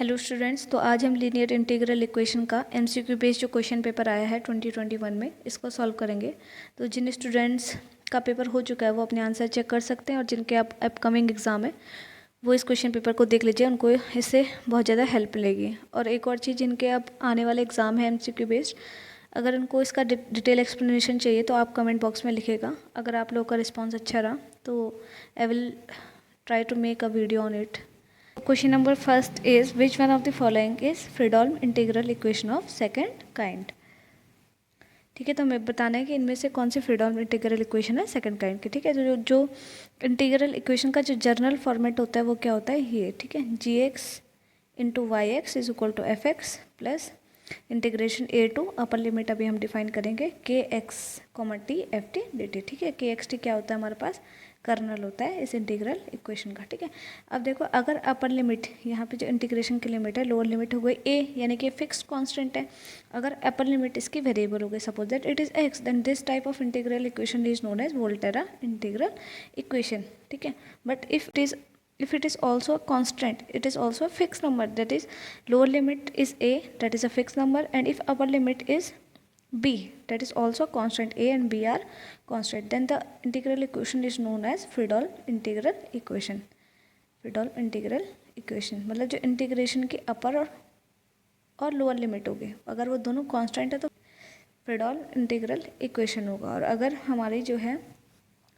Hello students, तो आज हम लीनियर इंटीग्रल इक्वेशन का एमसीक्यू बेस्ड जो क्वेश्चन पेपर आया है 2021 में इसको सॉल्व करेंगे। तो जिन स्टूडेंट्स का पेपर हो चुका है वो अपने आंसर चेक कर सकते हैं, और जिनके अपकमिंग एग्ज़ाम है वो इस क्वेश्चन पेपर को देख लीजिए, उनको इससे बहुत ज़्यादा हेल्प मिलेगी। और एक और चीज़, जिनके अब आने वाले एग्ज़ाम है एमसीक्यू बेस्ड, अगर उनको इसका डिटेल एक्सप्लेनेशन चाहिए तो आप कमेंट बॉक्स में लिखिएगा। अगर आप लोगों का रिस्पॉन्स अच्छा रहा तो I will try to make a video on it. Question number first is, which one of the following is Fredholm integral equation of second kind? ठीक है, तो हमें बताना है कि इनमें से कौन सी फ्रीडॉल्म इंटीग्रल इक्वेशन है सेकंड काइंड की। ठीक है, तो जो इंटीग्रल इक्वेशन का जो जर्नल फॉर्मेट होता है वो क्या होता है, ये। ठीक है, G X into Y X is equal to F X plus integration A to upper limit अभी हम डिफाइन करेंगे K X comma T F T D T. ठीक है, के एक्स टी क्या होता है, हमारे पास कर्नल होता है इस इंटीग्रल इक्वेशन का। ठीक है, अब देखो, अगर अपर लिमिट, यहाँ पे जो इंटीग्रेशन की लिमिट है, लोअर लिमिट हो गई ए, यानी कि फिक्स्ड कांस्टेंट है। अगर अपर लिमिट इसकी वेरिएबल हो गई, suppose that it is x, then this type of integral equation is known as Volterra integral equation. ठीक है, but if it is also a constant, it is also a fixed number, that is lower limit is a, that is a fixed number, and if upper limit is b, that is also constant, a and b are constant, then the integral equation is known as Fredholm integral equation। Fredholm integral equation मतलब जो integration की अपर और lower limit होगी, अगर वो दोनों constant है तो Fredholm इंटीग्रल इक्वेशन होगा, और अगर हमारी जो है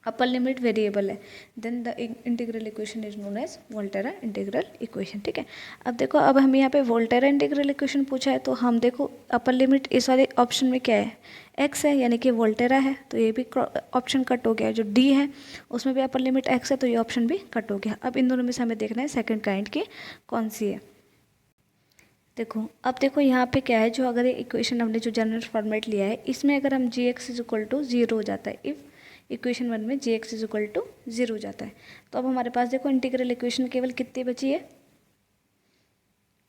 अपर लिमिट वेरिएबल है, then the integral equation is known as Volterra integral equation. ठीक है, अब देखो, अब हमें यहाँ पे वोल्टेरा इंटीग्रल इक्वेशन पूछा है, तो हम देखो अपर लिमिट इस वाले ऑप्शन में क्या है, एक्स है, यानी कि वोल्टेरा है, तो ये भी ऑप्शन कट हो गया। जो डी है उसमें भी अपर लिमिट एक्स है, तो ये ऑप्शन भी कट हो गया। अब इन दोनों में से हमें देखना है सेकेंड काइंड की कौन सी है। देखो, अब देखो यहाँ पे क्या है, जो अगर ये इक्वेशन हमने जो जनरल फॉर्मेट लिया है, इसमें अगर हम G X is equal to zero हो जाता है, इफ़ इक्वेशन वन में G X is equal to zero हो जाता है, तो अब हमारे पास देखो इंटीग्रल इक्वेशन केवल कितनी बची है।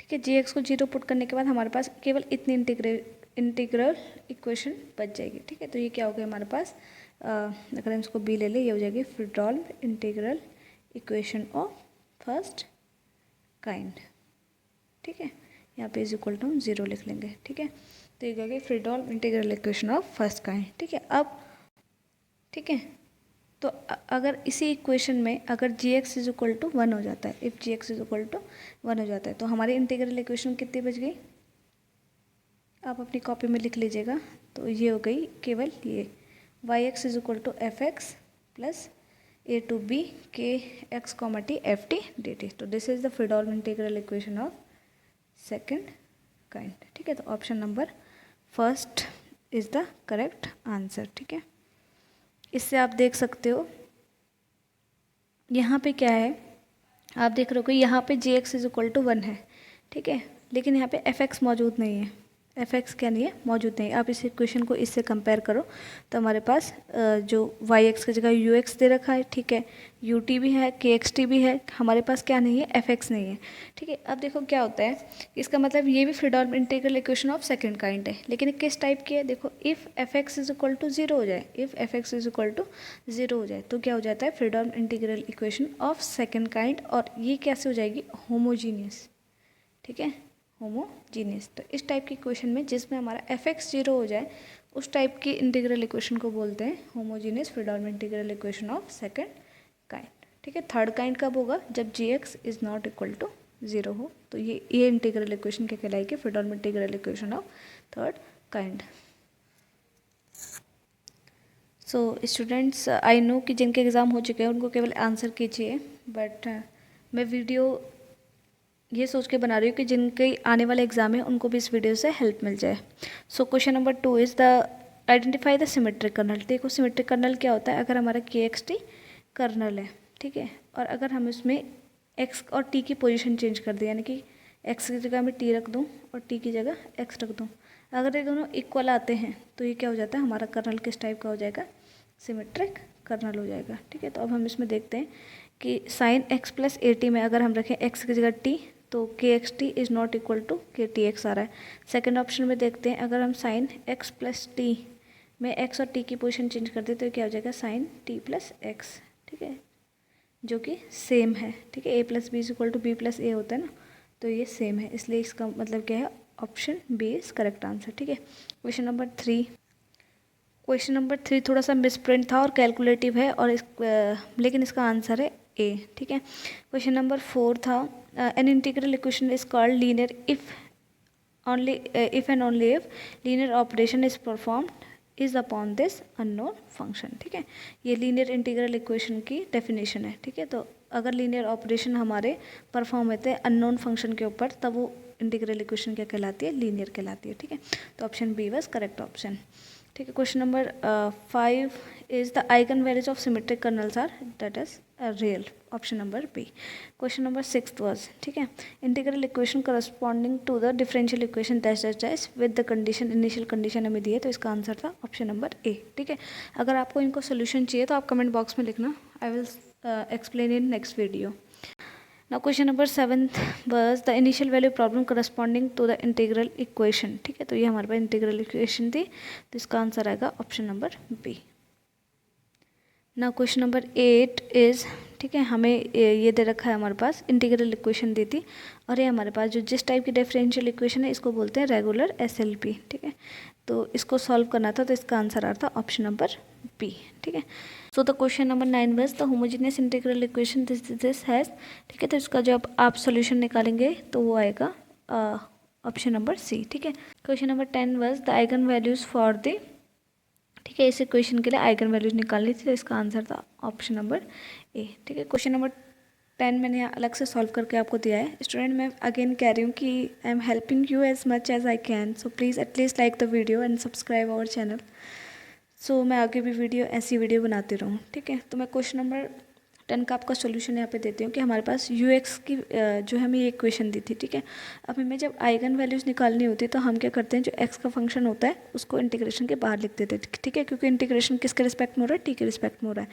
ठीक है, जी एक्स को जीरो पुट करने के बाद हमारे पास केवल इतनी इंटीग्रल इक्वेशन बच जाएगी। ठीक है, तो ये क्या हो गया हमारे पास, अगर हम इसको बी ले लें, ये हो जाएगी Fredholm integral equation of first kind. ठीक है, यहाँ पे इज इक्वल टू हम जीरो लिख लेंगे। ठीक है, तो ये हो गया Fredholm integral equation of first kind. ठीक है, अब ठीक है, तो अगर इसी इक्वेशन में अगर G X is equal to one हो जाता है, if G X is equal to one हो जाता है, तो हमारी इंटीग्रल इक्वेशन कितनी बच गई, आप अपनी कॉपी में लिख लीजिएगा। तो ये हो गई केवल ये Y X is equal to F X plus A to B K X comma T F T D T. तो this is the Fredholm integral equation of second kind. ठीक है, तो option number first is the correct answer. ठीक है, इससे आप देख सकते हो यहाँ पे क्या है, आप देख रहे हो कि यहाँ पे G X is equal to one है। ठीक है, लेकिन यहाँ पे एफ एक्स मौजूद नहीं है, एफ एक्स क्या नहीं है, मौजूद नहीं है। आप इस इक्वेशन को इससे कंपेयर करो तो हमारे पास जो वाई एक्स की जगह यू एक्स दे रखा है। ठीक है, यू टी भी है, के एक्स टी भी है, हमारे पास क्या नहीं है, एफ एक्स नहीं है। ठीक है, अब देखो क्या होता है, इसका मतलब ये भी Fredholm integral equation of second kind है, लेकिन किस टाइप की है, देखो, if F X is equal to zero हो जाए, if F X is equal to zero हो जाए तो क्या हो जाता है, Fredholm integral equation of second kind, और ये कैसे हो जाएगी, होमोजीनियस। ठीक है, होमोजीनियस। तो इस टाइप की इक्वेशन में जिसमें हमारा एफ एक्स जीरो हो जाए, उस टाइप की इंटीग्रल इक्वेशन को बोलते हैं homogeneous Fredholm integral equation of second kind. ठीक है, थर्ड काइंड कब होगा, जब G X is not equal to zero हो, तो ये इंटीग्रल इक्वेशन क्या कहलाएगी, Fredholm integral equation of third kind. So students, I know कि जिनके एग्ज़ाम हो चुके हैं उनको केवल आंसर कीजिए, बट मैं वीडियो ये सोच के बना रही हूँ कि जिनके आने वाले एग्जाम है उनको भी इस वीडियो से हेल्प मिल जाए। So question number 2 is the identify the symmetric kernel. देखो, सिमेट्रिक कर्नल क्या होता है, अगर हमारा के एक्स टी कर्नल है, ठीक है, और अगर हम इसमें एक्स और टी की पोजीशन चेंज कर दें, यानी कि एक्स की जगह मैं टी रख दूँ और टी की जगह एक्स रख दूँ, अगर ये दोनों इक्वल आते हैं तो ये क्या हो जाता है, हमारा कर्नल किस टाइप का हो जाएगा, सिमेट्रिक कर्नल हो जाएगा। ठीक है, तो अब हम इसमें देखते हैं कि sign x plus A T में अगर हम रखें एक्स की जगह टी, तो k x t is not equal to k t x आ रहा है। सेकेंड ऑप्शन में देखते हैं, अगर हम साइन एक्स प्लस टी में एक्स और टी की पोजीशन चेंज कर दें तो क्या हो जाएगा, साइन टी प्लस एक्स। ठीक है, जो कि सेम है। ठीक है, A plus B is equal to B plus A होता है ना, तो ये सेम है, इसलिए इसका मतलब क्या है, option B is correct answer. ठीक है, क्वेश्चन नंबर 3 थोड़ा सा मिसप्रिंट था और कैलकुलेटिव है, और लेकिन इसका आंसर है ए। ठीक है, क्वेश्चन नंबर 4 था an integral equation is called linear if and only if linear operation is performed is upon this unknown function. ठीक है, ये लीनियर इंटीग्रल इक्वेशन की डेफिनेशन है। ठीक है, तो अगर लीनियर ऑपरेशन हमारे परफॉर्म होते हैं अननोन फंक्शन के ऊपर, तब वो इंटीग्रल इक्वेशन क्या कहलाती है, लीनियर कहलाती है। ठीक है, तो option B was correct option. ठीक है, question number 5 is the eigenvalues of symmetric kernels are, that is real, option number B. Question number 6 was, ठीक है, integral equation corresponding to the differential equation dash dash dash with the condition, initial condition हमें दी है, तो इसका answer था option number A. ठीक है, अगर आपको इनको सोल्यूशन चाहिए तो आप कमेंट बॉक्स में लिखना, I will explain in next video. Now question number 7 was the initial value problem corresponding to the integral equation। ठीक है, तो ये हमारे पास इंटीग्रल इक्वेशन थी, तो इसका आंसर आएगा option number B. Now question number 8 is, ठीक है, हमें ये दे रखा है हमारे पास इंटीग्रल इक्वेशन दी थी, और ये हमारे पास जो जिस टाइप की डिफरेंशियल इक्वेशन है इसको बोलते हैं रेगुलर एसएलपी। ठीक है, तो इसको सॉल्व करना था, तो इसका आंसर आ रहा था ऑप्शन नंबर बी। ठीक है, so the question number 9 was the homogeneous integral equation this has. ठीक है, तो इसका जब आप सोल्यूशन निकालेंगे तो वो आएगा ऑप्शन नंबर सी। ठीक है, question number 10 was the eigenvalues for the, ठीक है, इस इक्वेशन के लिए आइगन वैल्यूज निकालनी थी, तो इसका आंसर था ऑप्शन नंबर ए। ठीक है, क्वेश्चन नंबर 10 मैंने अलग से सॉल्व करके आपको दिया है। स्टूडेंट, मैं अगेन कह रही हूँ कि I am helping you as much as I can, so please at least like the video and subscribe our channel, so मैं आगे भी ऐसी वीडियो बनाती रहूँ। ठीक है, तो मैं क्वेश्चन नंबर 10 का आपका सोल्यूशन यहाँ पे देती हूँ कि हमारे पास ux की जो हमें ये इक्वेशन दी थी। ठीक है, अब हमें जब आइगन वैल्यूज़ निकालनी होती है तो हम क्या करते हैं, जो x का फंक्शन होता है उसको इंटीग्रेशन के बाहर लिख देते हैं। ठीक है, क्योंकि इंटीग्रेशन किसके रिस्पेक्ट में हो रहा है, t के रिस्पेक्ट में हो रहा है।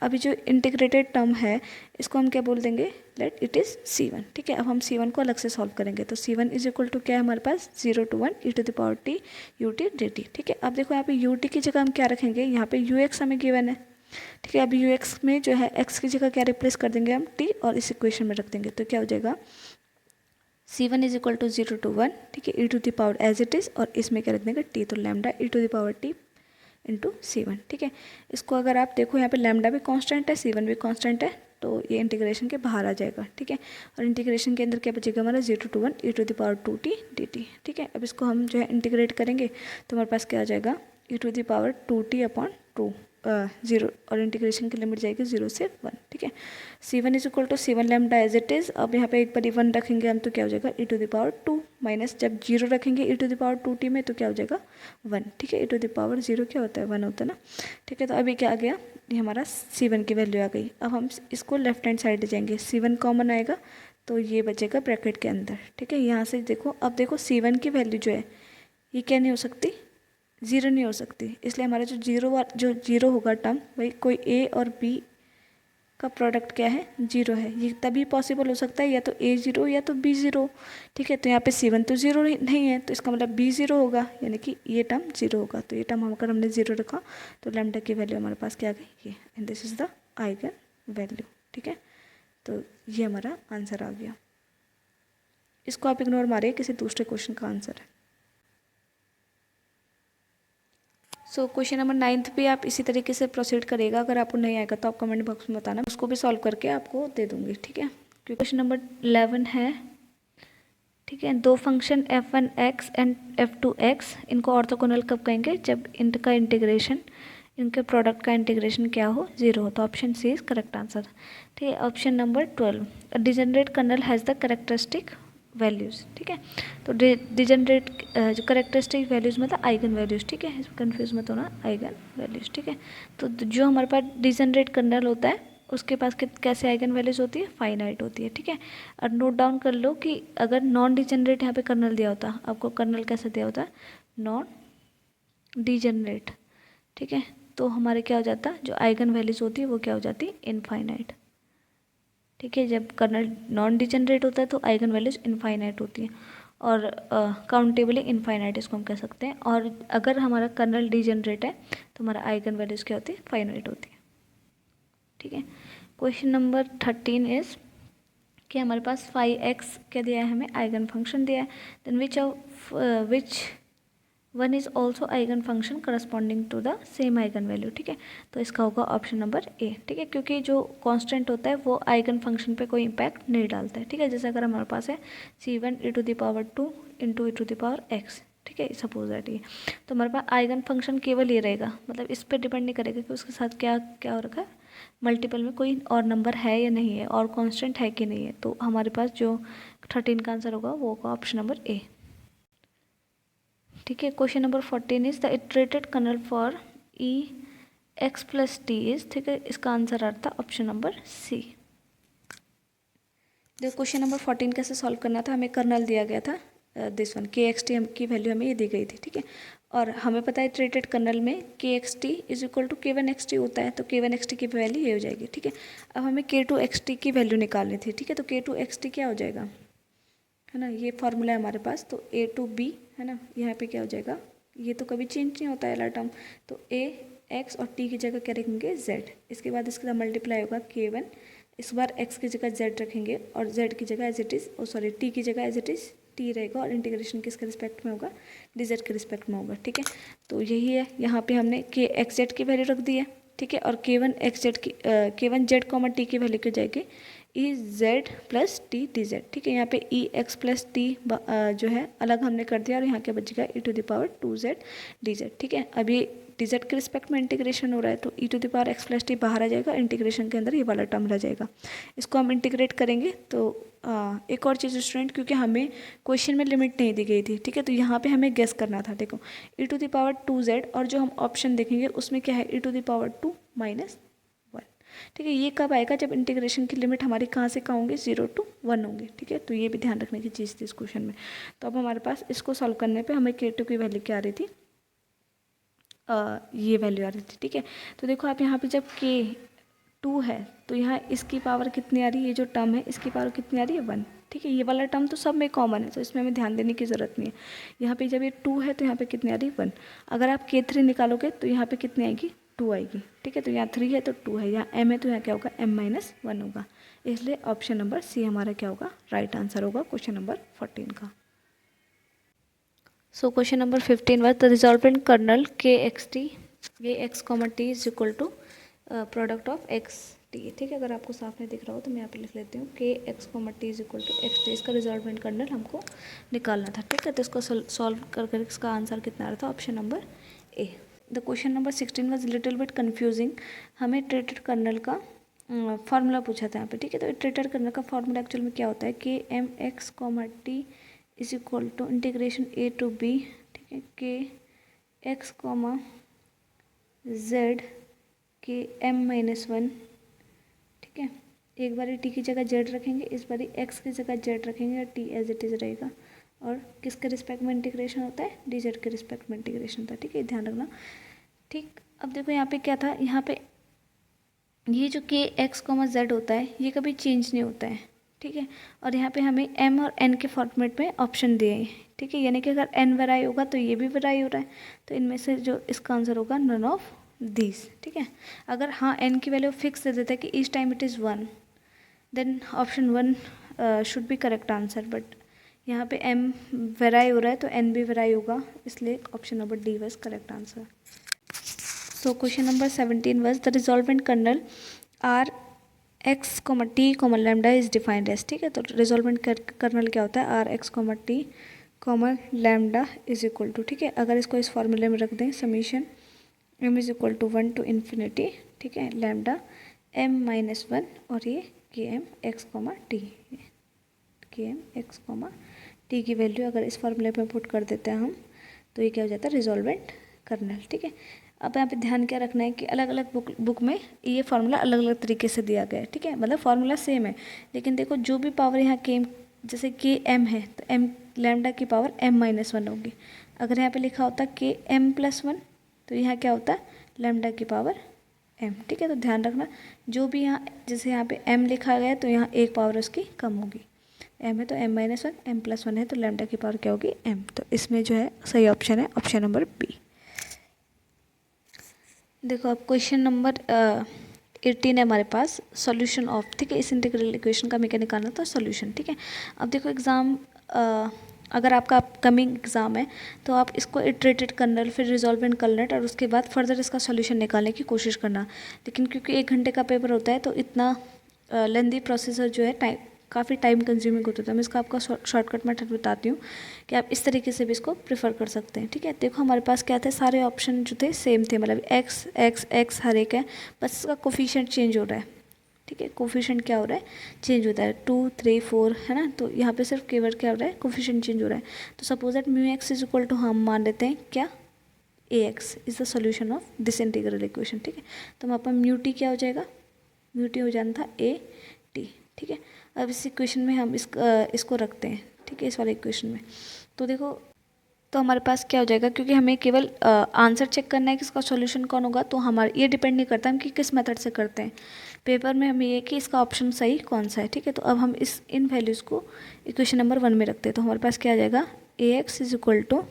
अभी जो इंटीग्रेटेड टर्म है इसको हम क्या बोल देंगे, लेट इट इज़ c1। ठीक है, अब हम c1 को अलग से सॉल्व करेंगे, तो c1 इज इक्वल टू क्या है हमारे पास, 0 to 1 e⁻t ut dt। ठीक है, अब देखो यहाँ पे ut की जगह हम क्या रखेंगे, यहाँ पे ux हमें गिवन है। ठीक है, अब ux में जो है x की जगह क्या रिप्लेस कर देंगे हम, t, और इस इक्वेशन में रख देंगे, तो क्या हो जाएगा, c1 is equal to 0 to 1, ठीक है, e⁻ एज इट इज़, और इसमें क्या रख देंगे t, तो लैम्डा e⁻t इंटू c1। ठीक है, इसको अगर आप देखो यहाँ पे लैम्डा भी कांस्टेंट है, c1 भी कांस्टेंट है, तो ये इंटीग्रेशन के बाहर आ जाएगा। ठीक है, और इंटीग्रेशन के अंदर क्या बचेगा हमारा, 0 to 1 e⁻2t dt। ठीक है, अब इसको हम जो है इंटीग्रेट करेंगे तो हमारे पास क्या आ जाएगा, e⁻2t अपॉन 2 0, और इंटीग्रेशन की लिमिट जाएगी 0 से 1। ठीक है, c1 is equal to c1 lambda as it is. अब यहाँ पे एक बार 1 रखेंगे हम, तो क्या हो जाएगा e⁻2 माइनस, जब 0 रखेंगे e⁻2t में तो क्या हो जाएगा 1। ठीक है, e⁻0 क्या होता है, 1 होता है ना। ठीक है, तो अभी क्या आ गया, ये हमारा c1 की वैल्यू आ गई। अब हम इसको लेफ्ट हैंड साइड जाएंगे, c1 कॉमन आएगा तो ये बचेगा ब्रैकेट के अंदर। ठीक है, यहाँ से देखो, अब देखो c1 की वैल्यू जो है ये क्या नहीं हो सकती, 0 नहीं हो सकती, इसलिए हमारा जो जीरो होगा टर्म, भाई कोई a और b का प्रोडक्ट क्या है, 0 है। ये तभी पॉसिबल हो सकता है या तो a 0 या तो b 0। ठीक है, तो यहाँ पे c1 तो 0 नहीं है, तो इसका मतलब b 0 होगा, यानी कि ये टर्म 0 होगा। तो ये टर्म अगर हमने 0 रखा तो लैम्डा की वैल्यू हमारे पास क्या आ गई, ये, and this is the eigen value. ठीक है, तो ये हमारा आंसर आ गया। इसको आप इग्नोर मारिए, किसी दूसरे क्वेश्चन का आंसर है। सो क्वेश्चन नंबर 9 भी आप इसी तरीके से प्रोसीड करेगा, अगर आपको नहीं आएगा तो आप कमेंट बॉक्स में बताना, उसको भी सॉल्व करके आपको दे दूंगी। ठीक है, क्वेश्चन नंबर 11 है, ठीक है, दो फंक्शन f1x एंड f2x, इनको ऑर्थोगोनल कब कहेंगे, जब इनका इंटीग्रेशन, इनके प्रोडक्ट का इंटीग्रेशन क्या हो, 0 हो, तो option C is correct answer. ठीक है, option number 12, degenerate kernel has the characteristic values. ठीक है, तो डिजेनरेट जो करेक्टरिस्टिक वैल्यूज़ मतलब आइगन वैल्यूज़। ठीक है, कंफ्यूज मत होना, आइगन वैल्यूज़। ठीक है, तो जो हमारे पास डिजेनरेट कर्नल होता है उसके पास कैसे आइगन वैल्यूज़ होती है, फाइनाइट होती है। ठीक है, और नोट डाउन कर लो कि अगर नॉन डिजेनरेट यहाँ पे कर्नल दिया होता, आपको कर्नल कैसे दिया होता है, नॉन डिजेनरेट। ठीक है, तो हमारे क्या हो जाता, जो आइगन वैल्यूज़ होती है वो क्या हो जाती, इनफाइनाइट। ठीक है, जब कर्नल नॉन डिजेनरेट होता है तो आइगन वैल्यूज इनफाइनाइट होती हैं, और काउंटेबली इनफाइनाइट इसको हम कह सकते हैं। और अगर हमारा कर्नल डिजेनरेट है तो हमारा आइगन वैल्यूज क्या होती है, फाइनाइट होती है। ठीक है, क्वेश्चन नंबर 13 इज, कि हमारे पास 5x क्या दिया है, हमें आइगन फंक्शन दिया है। Then which one is also eigenfunction corresponding to the same eigenvalue. ठीक है, तो इसका होगा ऑप्शन नंबर ए। ठीक है, क्योंकि जो कांस्टेंट होता है वो आइगन फंक्शन पे कोई इम्पैक्ट नहीं डालता है। ठीक है, जैसे अगर हमारे पास है c1e⁻² इंटू e⁻x, ठीक है, सपोज दैट ये, तो हमारे पास आइगन फंक्शन केवल ये रहेगा, मतलब इस पर डिपेंड नहीं करेगा कि उसके साथ क्या क्या हो रखा है, मल्टीपल में कोई और नंबर है या नहीं है, और कांस्टेंट है कि नहीं है। तो हमारे पास जो 13 का आंसर होगा वो होगा ऑप्शन नंबर ए। ठीक है, question number 14 is the iterated kernel for e x plus t is, ठीक है, इसका आंसर आता है ऑप्शन नंबर सी। देखो क्वेश्चन नंबर 14 कैसे सॉल्व करना था, हमें कर्नल दिया गया था दिस वन, के एक्स टी की वैल्यू हमें ये दी गई थी। ठीक है, और हमें पता है इटरेटेड कर्नल में k x t is equal to k1 x t होता है, तो k1 एक्स टी की वैल्यू ये हो जाएगी। ठीक है, अब हमें k2 एक्स टी की वैल्यू निकालनी थी। ठीक है, तो k2 एक्स टी क्या हो जाएगा, है ना, ये फॉर्मूला है हमारे पास, तो a टू b, है ना, यहाँ पे क्या हो जाएगा, ये तो कभी चेंज नहीं होता है टर्म, तो a x और t की जगह क्या रखेंगे z, इसके बाद इसके साथ मल्टीप्लाई होगा k1, इस बार x की जगह z रखेंगे और z की जगह एज इट इज़, t की जगह एज इट इज़ t रहेगा, और इंटीग्रेशन किसके रिस्पेक्ट में होगा, dz के रिस्पेक्ट में होगा। ठीक है, तो यही है, यहाँ पे हमने k x z की वैल्यू रख दी है। ठीक है, और k1 z कॉमा t की वैल्यू क्या जाएगी, E Z plus T D Z. ठीक है, यहाँ पे ई एक्स प्लस टी जो है अलग हमने कर दिया, और यहाँ क्या बचेगा e⁻2z dz। ठीक है, अभी dz के रिस्पेक्ट में इंटीग्रेशन हो रहा है, तो e⁻x प्लस टी बाहर आ जाएगा, इंटीग्रेशन के अंदर ये वाला टर्म रह जाएगा। इसको हम इंटीग्रेट करेंगे तो एक और चीज़ स्टूडेंट, क्योंकि हमें क्वेश्चन में लिमिट नहीं दी गई थी। ठीक है, तो यहाँ पे हमें गेस करना था। देखो e⁻2z, और जो हम ऑप्शन देखेंगे उसमें क्या है, e⁻2 माइनस 1। ठीक है, ये कब आएगा, जब इंटीग्रेशन की लिमिट हमारी कहाँ से कहाँ होंगी, 0 to 1 होंगी। ठीक है, तो ये भी ध्यान रखने की चीज़ थी इस क्वेश्चन में। तो अब हमारे पास इसको सॉल्व करने पे हमें k2 की वैल्यू क्या आ रही थी, ये वैल्यू आ रही थी। ठीक है, तो देखो आप यहाँ पे जब k2 है तो यहाँ इसकी पावर कितनी आ रही है, ये जो टर्म है इसकी पावर कितनी आ रही है, 1। ठीक है, ये वाला टर्म तो सब में कॉमन है, तो इसमें हमें ध्यान देने की ज़रूरत नहीं है। यहाँ पे जब ये 2 है तो यहाँ पे कितनी आ रही है, 1। अगर आप k3 निकालोगे तो यहाँ पे कितनी आएगी, 2 आएगी। ठीक है, तो यहाँ 3 है तो 2 है, यहाँ m है तो यहाँ क्या होगा, m-1 होगा। इसलिए ऑप्शन नंबर सी हमारा क्या होगा, राइट आंसर होगा क्वेश्चन नंबर 14 का। सो question number 15 was the resultant kernel kxt x, t is equal to product of x t। ठीक है, अगर आपको साफ नहीं दिख रहा हो तो मैं यहाँ पे लिख लेती हूँ k x, t is equal to x t, इसका रिजल्टेंट कर्नल हमको निकालना था। ठीक है, तो इसको सॉल्व कर इसका आंसर कितना आ रहा था, option number A. The question number 16 was little bit confusing, हमें इटरेटेड कर्नल का फार्मूला पूछा था यहाँ पे। ठीक है, तो इटरेटेड कर्नल का फार्मूला एक्चुअल में क्या होता है, k M x t is equal to integration a to b। ठीक है, के एक्स z के m-1। ठीक है, एक बारी t की जगह z रखेंगे, इस बारी x की जगह z रखेंगे, और t एज इट इज़ रहेगा, और किसके रिस्पेक्ट में इंटीग्रेशन होता है, dz के रिस्पेक्ट में इंटीग्रेशन होता है। ठीक है, ध्यान रखना। ठीक, अब देखो यहाँ पे क्या था, यहाँ पे ये जो k x, z होता है ये कभी चेंज नहीं होता है। ठीक है, और यहाँ पे हमें m और n के फॉर्मेट में ऑप्शन दिए हैं। ठीक है, यानी कि अगर n वेराई होगा तो ये भी वेराई हो रहा है, तो इनमें से जो इसका आंसर होगा नन ऑफ दीज। ठीक है, अगर हाँ n की वैल्यू फिक्स दे देता है कि each time it is 1, then option 1 should be correct answer, but यहाँ पे m वेराई हो रहा है तो n भी वेराई होगा, इसलिए option number D was correct answer. So question number 17 was the resolvent kernel R X T lambda is defined as. ठीक है, तो रिजॉल्वेंट कर्नल क्या होता है, R X T lambda is equal to, ठीक है, अगर इसको इस फॉर्मूले में रख दें, summation m is equal to 1 to infinity, ठीक है, लैम्डा m-1, और ये के एम एक्स टी की वैल्यू अगर इस फॉर्मूले में पुट कर देते हैं हम, तो ये क्या हो जाता है, रिजॉल्वेंट कर्नल। ठीक है, अब यहाँ पे ध्यान क्या रखना है कि अलग अलग बुक में ये फार्मूला अलग अलग तरीके से दिया गया है। ठीक है, मतलब फार्मूला सेम है, लेकिन देखो जो भी पावर यहाँ के जैसे के एम है तो एम लैम्डा की पावर m-1 होगी। अगर यहाँ पे लिखा होता के m+1 तो यहाँ क्या होता है, लैम्डा की पावर m। ठीक है, तो ध्यान रखना, जो भी यहाँ जैसे यहाँ पे m लिखा गया है तो यहाँ एक पावर उसकी कम होगी, m है तो m-1, m+1 है तो लैम्डा की पावर क्या होगी, m। तो इसमें जो है सही ऑप्शन है ऑप्शन नंबर बी। देखो अब क्वेश्चन नंबर 18 है हमारे पास सॉल्यूशन ऑफ, ठीक है, इस इंटीग्रल इक्वेशन का हमें क्या निकालना था, सॉल्यूशन, ठीक है। अब देखो एग्ज़ाम, अगर आपका अपकमिंग एग्ज़ाम है तो आप इसको इटरेटेड करना, फिर रिजॉल्व एंड करना और उसके बाद फर्दर इसका सॉल्यूशन निकालने की कोशिश करना। लेकिन क्योंकि 1 घंटे का पेपर होता है तो इतना लेंदी प्रोसेसर जो है काफ़ी टाइम कंज्यूमिंग होता है। मैं इसका आपका शॉर्टकट मेथड बताती हूँ कि आप इस तरीके से भी इसको प्रेफर कर सकते हैं, ठीक है। देखो हमारे पास क्या थे, सारे ऑप्शन जो थे सेम थे, मतलब एक्स एक्स एक्स हर एक है, बस इसका कोफिशिएंट चेंज हो रहा है, ठीक है। कोफिशिएंट क्या हो रहा है, चेंज होता है, 2 3 4 है ना। तो यहाँ पे सिर्फ केवल क्या हो रहा है, कोफिशिएंट चेंज हो रहा है। तो suppose that mu X is equal to, हम मान लेते हैं क्या, A X is the solution of this integral equation, ठीक है। तो हमारे पास म्यू टी क्या हो जाएगा, म्यू टी हो जाना था ए टी, ठीक है। अब इस इक्वेशन में हम इसको रखते हैं, ठीक है, इस वाले इक्वेशन में। तो देखो, तो हमारे पास क्या हो जाएगा, क्योंकि हमें केवल आंसर चेक करना है कि इसका सॉल्यूशन कौन होगा, तो हमारे ये डिपेंड नहीं करता हम कि किस मेथड से करते हैं। पेपर में हमें ये कि इसका ऑप्शन सही कौन सा है, ठीक है। तो अब हम इन वैल्यूज़ को इक्वेशन नंबर 1 में रखते हैं। तो हमारे पास क्या आ जाएगा, ए एक्स इज इक्वल टू,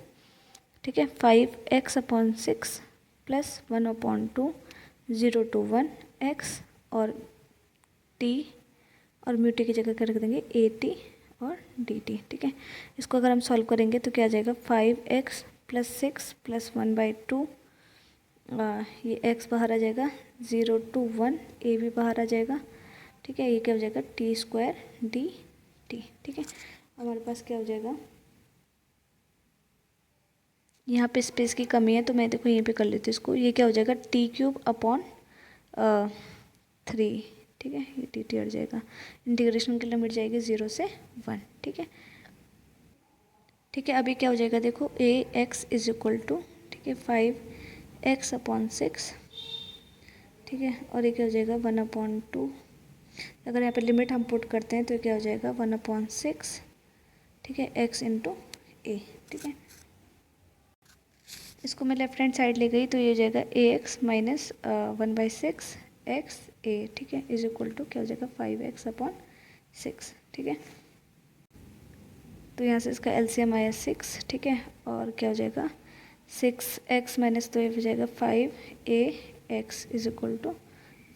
ठीक है, 5x/6 प्लस 1/2 0 to 1 x, और टी और म्यू टी की जगह क्या रख देंगे, ए टी और डी टी, ठीक है। इसको अगर हम सॉल्व करेंगे तो क्या आ जाएगा, 5x+6 + 1/2, ये x बाहर आ जाएगा, 0 to 1 ए भी बाहर आ जाएगा, ठीक है। ये क्या हो जाएगा, t² डी टी, ठीक है। हमारे पास क्या हो जाएगा, यहाँ पे स्पेस की कमी है तो मैं देखो यहीं पे कर लेती हूँ इसको। ये क्या हो जाएगा, t³/3, ठीक है। ये टी टी हट जाएगा, इंटीग्रेशन की लिमिट जाएगी 0 से 1, ठीक है, ठीक है। अभी क्या हो जाएगा, देखो ए एक्स इज इक्वल टू, ठीक है, 5x/6, ठीक है, और ये क्या हो जाएगा 1/2। अगर यहाँ पे लिमिट हम पुट करते हैं तो क्या हो जाएगा 1/6, ठीक है, x इंटू ए, ठीक है। इसको मैं लेफ्ट हैंड साइड ले गई तो ये हो जाएगा ax माइनस 1/6 एक्स ए, ठीक है, इज इक्वल टू क्या हो जाएगा 5x/6, ठीक है। तो यहाँ से इसका एलसीएम आया 6, ठीक है, और क्या हो जाएगा 6x माइनस, तो ये हो जाएगा 5ax is equal to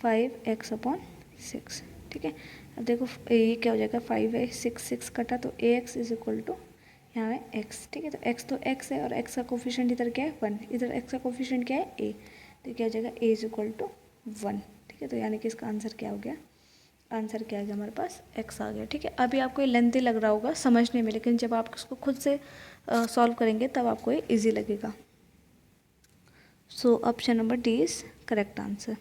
5x/6, ठीक है। अब देखो ये क्या हो जाएगा 5 कटा तो ax इज इक्वल टू, यहाँ है x, ठीक है। तो x है और x का कोफिशिएंट इधर क्या है 1, इधर x का कोफिशिएंट क्या है a, तो क्या हो जाएगा a इज इक्वल टू 1, ठीक है। तो यानी कि इसका आंसर क्या हो गया, आंसर क्या आ गया हमारे पास, x आ गया, ठीक है। अभी आपको ये लेंथी लग रहा होगा समझने में, लेकिन जब आप इसको खुद से सॉल्व करेंगे तब आपको ये ईजी लगेगा। So option number D is correct answer.